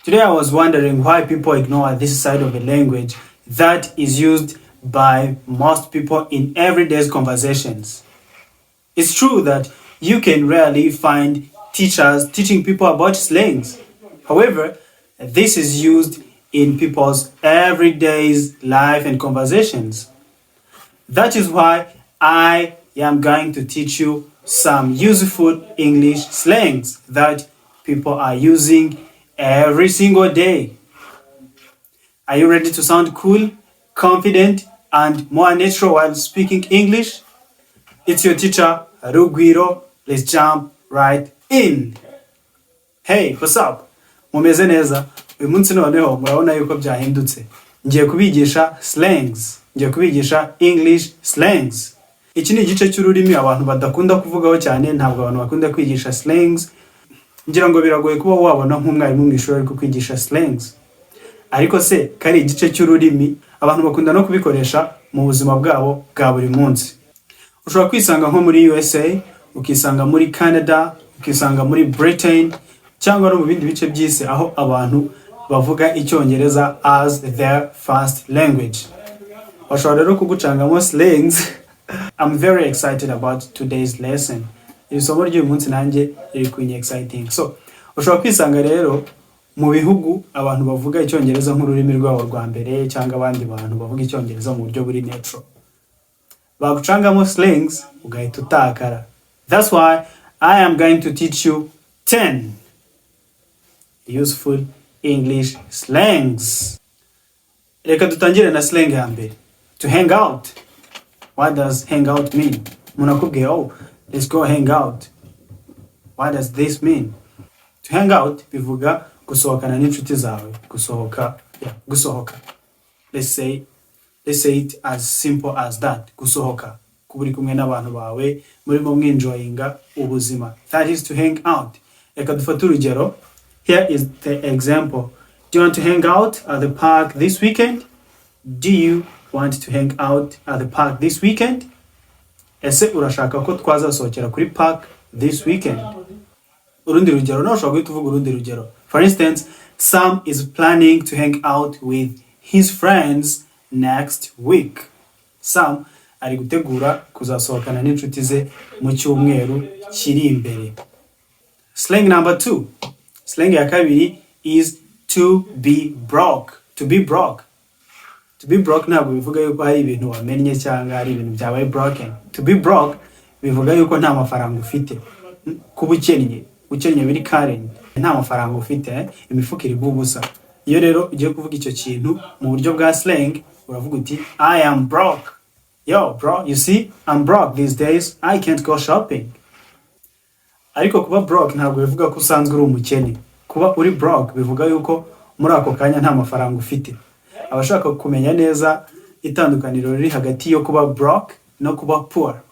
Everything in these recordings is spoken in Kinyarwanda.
Today I was wondering why people ignore this side of the language that is used by most people in everyday conversations. It's true that you can rarely find teachers teaching people about slangs. However, this is used in people's everyday life and conversations. That is why I am going to teach you some useful English slangs that people are using every single day. Are you ready to sound cool, confident, and more natural while speaking English? It's your teacher, Rugwiro. Let's jump right in. Hey, what's up? Mumeze neza? Uyu munsi noneho murabona yuko byahindutse. Ngiye kubigisha slangs. Ngiye kubigisha English slangs. Iki ni igice cy'ururimi abantu badakunda kuvugaho cyane, ntabwo abantu bakunda kwigisha slangs. Ngira ngo biragoye kuba wabona nk'umwarimu mu ishuri ariko kwigisha slangs. Ariko se kari igice cy'ururimi abantu bakunda no kubikoresha mu buzima bwabo bwa buri munsi. Ushobora kwisanga nko muri USA, ukisanga muri Canada, ukisanga muri Britain, cyangwa no mu bindi bice by'isi aho abantu bavuga icyongereza as their first language. Bashobora rero kugucangamo slangs. I'm very excited about today's lesson. Isomo ry'uyu munsi nanjye riri kwinye exciting. So, ushobora kwisanga rero mu bihugu abantu bavuga icyongereza nk'ururimi rwabo rwa mbere cyangwa abandi bantu bavuga icyongereza mu buryo buri natural. Bagucangamo slangs ugahita utakara. That's why I am going to teach you 10 useful English slangs. Reka dutangire na slang ya mbere. To hang out. What does hang out mean? Munakubwiye, oh, let's go hang out. What does this mean? To hang out bivuga gusohokana n'inshuti zawe, gusohoka. Let's say it as simple as that. Gusohoka. Kuba uri kumwe n'abantu bawe murimo mwinjoyinga ubuzima. That is to hang out. Reka dufate urugero. Here is the example. Do you want to hang out at the park this weekend? Do you want to hang out at the park this weekend? Ese urashaka ko twazasohokera kuri park this weekend? Urundi rugero, no ushobora guhita uvuga urundi rugero. For instance, Sam is planning to hang out with his friends next week. Sam ari gutegura kuzasohokana n'inshuti ze mu cyumweru kiri imbere. Slang number 2. Slang ya kabiri is to be broke. To be broke. To be broke ntabwo bivuga yuko hari ibintu wamennye cyangwa hari ibintu byabaye broken. To be broke bivuga yuko nta mafaranga ufite. Kuba ukennye biri current, nta mafaranga ufite, imifuka iri gubusa. Iyo rero ugiye kuvuga icyo kintu mu buryo bwa slang uravuga uti I am broke. Yo bro, you see, I'm broke these days. I can't go shopping. Ariko kuba broke ntabwo bivuga ko usanzwe uri umukene. Kuba uri broke bivuga yuko muri ako kanya nta mafaranga ufite. Abashaka kumenya neza itandukaniro riri hagati yo kuba broke no kuba poor.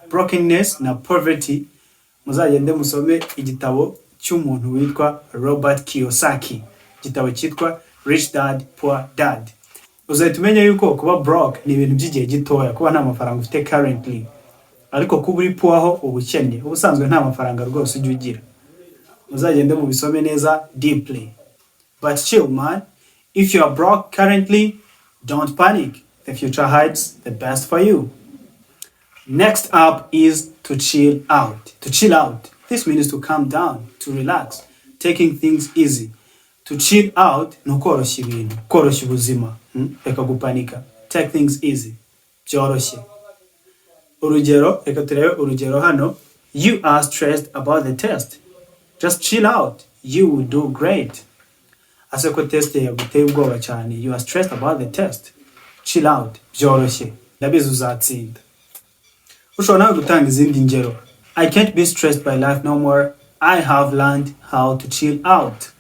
Brokenness na poverty, muzagende musome igitabo cy'umuntu witwa Robert Kiyosaki. Igitabo cyitwa Rich Dad Poor Dad. Uzahita umenya yuko kuba broke ni ibintu by'igihe gitoya, kuba nta mafaranga ufite currently. Ariko kuba uri poor ho ubukene, ubusanzwe nta mafaranga rwose ujya ugira. Muzagende mu bisome neza deeply. But chill man, if you are broke currently, don't panic. The future hides the best for you. Next up is to chill out. To chill out. This means to calm down, to relax, taking things easy. To chill out no koroshya ibintu, koroshya ubuzima. Reka gupanika. Take things easy. Byoroshye. Urugero, reka turebe urugero hano. You are stressed about the test. Just chill out. You will do great. Ase ko test yaguteye ubwoba cyane. You are stressed about the test. Chill out. Byoroshye. Ndabizi uzatsinda. Ushobora gutanga izindi ngero. I can't be stressed by life no more. I have learned how to chill out.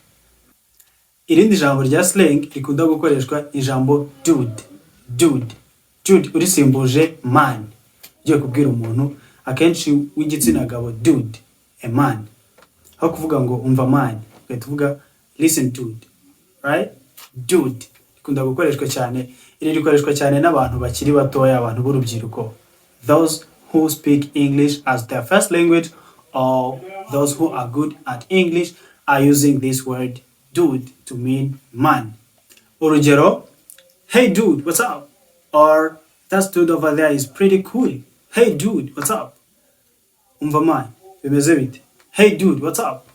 Irindi jambo rya slang rikunda gukoreshwa ijambo dude. Dude urisimbuje man. Ugiye kubwira umuntu akenshi w'igitsina gabo dude, a man. Aho kuvuga ngo umva man, ugahita uvuga listen dude. Right? Dude rikunda gukoreshwa cyane. Iri rikoreshwa cyane n'abantu bakiri batoya, abantu b'urubyiruko. Those who speak English as their first language or those who are good at English are using this word dude to mean man. Urugero, hey dude, what's up? Or that dude over there is pretty cool. Hey dude, what's up? Umva man, bimeze bite? Hey dude, what's up?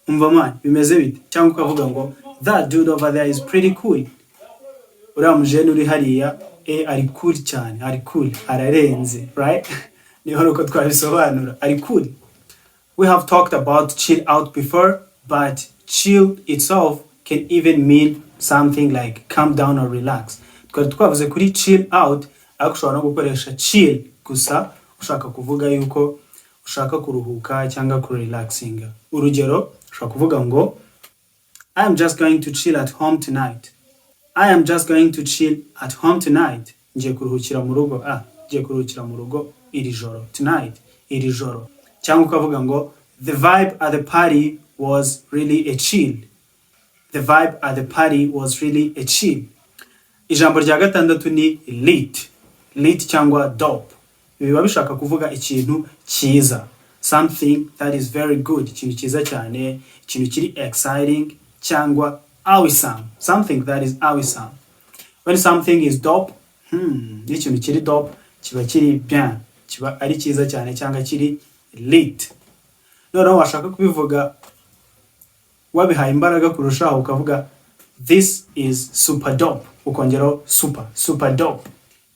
Umva man, bimeze bite? Cyangwa ukavuga ngo that dude over there is pretty cool. Uriya mujene uri hariya ari cool cyane, ari cool, ararenze, right? Niho uko twabisobanura, ari cool. We have talked about chill out before, but chill itself can even mean something like calm down or relax. Twavuze kuri chill out, ariko ushobora no gukoresha chill gusa ushaka kuvuga yuko ushaka kuruhuka cyangwa kurelaxinga. Urugero, ushobora kuvuga ngo I am just going to chill at home tonight. I am just going to chill at home tonight. Ngiye kuruhukira mu rugo. Ngiye kuruhukira mu rugo iri joro. Tonight, iri joro. Cyangwa ukavuga ngo the vibe at the party was really a chill. The vibe at the party was really a chill. Ijambo rya gatandatu ni lit. Lit cyangwa dope. Biba bishaka kuvuga ikintu cyiza. Something that is very good. Ikintu cyiza cyane, ikintu kiri exciting cyangwa awesome. Something that is awesome. When something is dope, ikintu kiri dope kiba kiri bien, kiba ari cyiza cyane cyangwa kiri lit. Noneho washaka kubivuga wabihaye imbaraga kurushaho ukavuga this is super dope, ukongeraho super dope.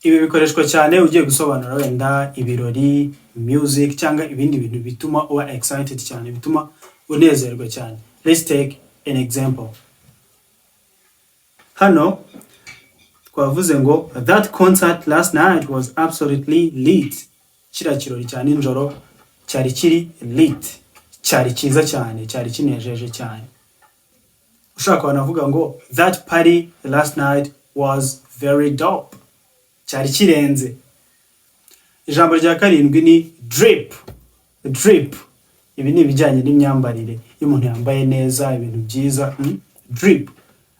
Ibi bikoreshwa cyane ugiye gusobanura wenda ibirori, music cyangwa ibindi bintu bituma uba excited cyane, bituma unezerwa cyane. Let's take an example. Hano twavuze ngo that concert last night was absolutely lit. Kira kirori cyane injoro cyari kiri lit, cyari cyiza cyane, cyari kinejeje cyane. Ushaka wanavuga ngo that party last night was very dope, cyari kirenze. Ijambo rya karindwi ni drip. Drip, ibi ni ibijyanye n'imyambarire. Iyo umuntu yambaye neza ibintu byiza, drip,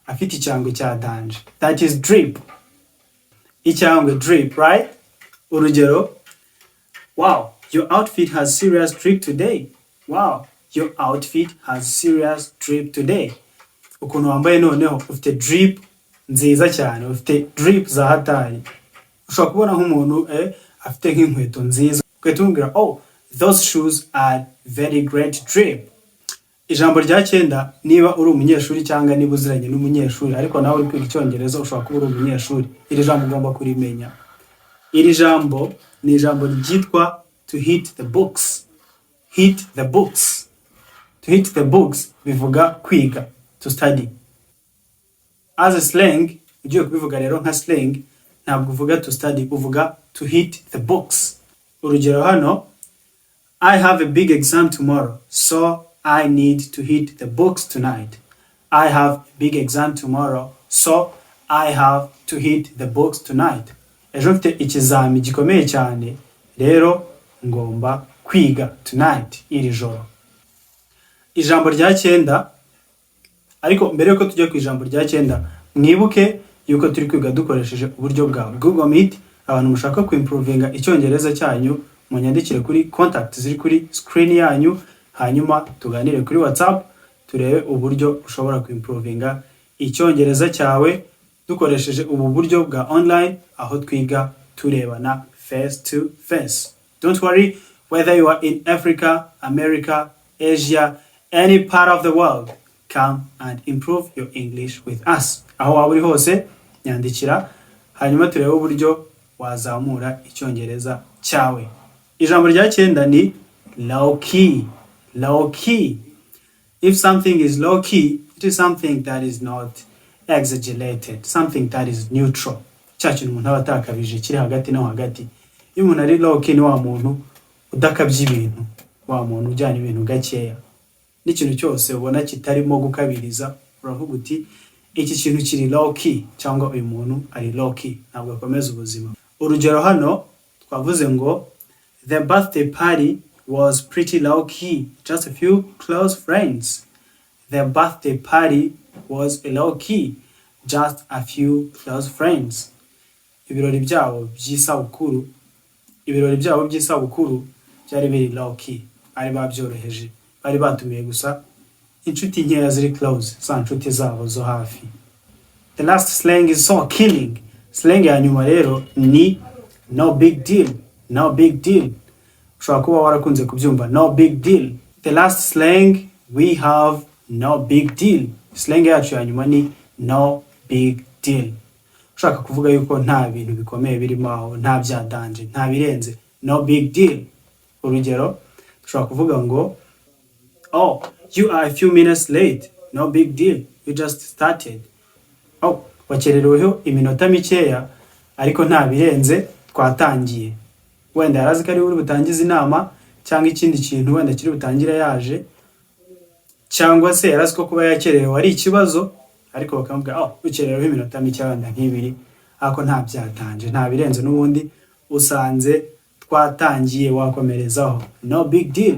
afite icyangwe cya danje, that is drip. Icyangwe drip, right? Urugero, wow, your outfit has serious drip today. Wow, your outfit has serious drip today. Ukuntu wambaye noneho ufite drip nziza cyane, ufite drip za hatari. Ushobora kubona nk'umuntu afite nk'inkweto nziza, ukatumubwira oh, those shoes are very great drip. Ijambo rya 9, niba uri umunyeshuri cyangwa niba uziranye n'umunyeshuri ariko nawe uri kwiga icyongereza ushobora kuba uri umunyeshuri, iri jambo ugomba kurimenya. Iri jambo ni ijambo ryitwa to hit the books. Hit the books. To hit the books bivuga kwiga, to study. As a slang, ugiye kubivuga rero nka slang, ntabwo uvuga to study, uvuga to hit the books. Urugero hano, I have a big exam tomorrow, so I need to hit the books tonight. I have a big exam tomorrow, so I have to hit the books tonight. Ejo mfite ikizami gikomeye cyane, rero ngomba kwiga tonight, iri joro. Ijambo rya 9, ariko mbere yuko tujya ku ijambo rya 9, mwibuke yuko turi kwiga dukoresheje uburyo bwa Google Meet. Abantu mushaka kuimprovinga icyongereza cyanyu munyandikire kuri contact ziri kuri screen yanyu, hanyuma tuganire kuri WhatsApp turebe uburyo ushobora kuimprovinga icyongereza cyawe dukoresheje ubu buryo bwa online, aho twiga turebana face to face. Don't worry, whether you are in Africa, America, Asia, any part of the world, come and improve your English with us. Aho waba uri hose nyandikira, hanyuma turebe uburyo wazamura icyongereza cyawe. Ijambo rya 9 ni low key. Low key. If something is low key, it is something that is not exaggerated, something that is neutral. Cyacu umuntu aba atakabije kiri hagati no hagati. Iyo umuntu ari low key ni wa muntu udakabye ibintu, wa muntu ujyana ibintu gakeya. N'ikintu cyose ubona kitarimo gukabiriza, uravuga uti iki kintu kiri low key cyangwa uyu muntu ari low key, ntabwo akomeza ubuzima. Urugero hano twavuze ngo the birthday party was pretty low key, just a few close friends. The birthday party was a low key, just a few close friends. Ibirori byabo by'isabukuru byari biri low key, ari babyoroheje, bari batumiye gusa inshuti nkeya ziri close, za nshuti zabo zo hafi. The last slang is so killing. Slang ya nyuma rero ni no big deal. No big deal. Ushobora kuba warakunze kubyumva, no big deal. The last slang we have no big deal. Slang yacu ya nyuma ni no big deal. Ushaka kuvuga yuko nta bintu bikomeye birimo aho, nta byadanje, nta birenze, no big deal. Urugero, ushaka kuvuga ngo, oh, you are a few minutes late. No big deal. You just started. Oh, wakerereweho iminota mikeya ariko nta birenze, twatangiye. Wenda yarazi ko ari uri butangize inama cyangwa ikindi kintu wenda kiri butangire yaje, cyangwa se yarazi ko kuba yakererewe ari ikibazo, ariko bakamubwira, oh, ukerereweho iminota mikeya wenda nk'ibiri, ariko nta byatanje, nta birenze, n'ubundi usanze twatangiye wakomerezaho. No big deal.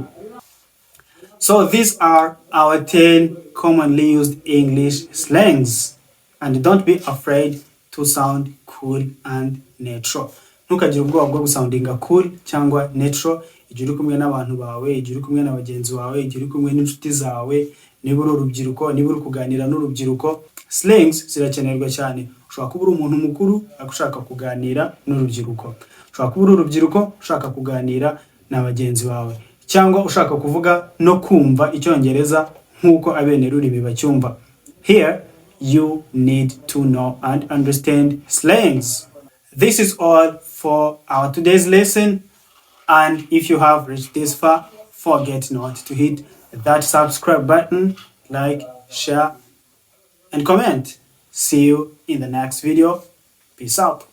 So these are our 10 commonly used English slangs. And don't be afraid to sound cool and natural. Ntukagire ubwoba bwo gusoundinga cool cyangwa natural igihe uri kumwe n'abantu bawe, igihe uri kumwe n'abagenzi bawe, igihe uri kumwe n'inshuti zawe, niba uri urubyiruko, niba uri kuganira n'urubyiruko. Slangs zirakenerwa cyane. Ushobora kuba uri umuntu mukuru ushaka kuganira n'urubyiruko. Ushobora kuba uri urubyiruko ushaka kuganira n'abagenzi bawe, cyangwa ushaka kuvuga no kumva icyongereza nkuko abenerurimi bacyumva. Here you need to know and understand slangs. This is all for our today's lesson, and if you have reached this far, forget not to hit that subscribe button, like, share, and comment. See you in the next video. Peace out.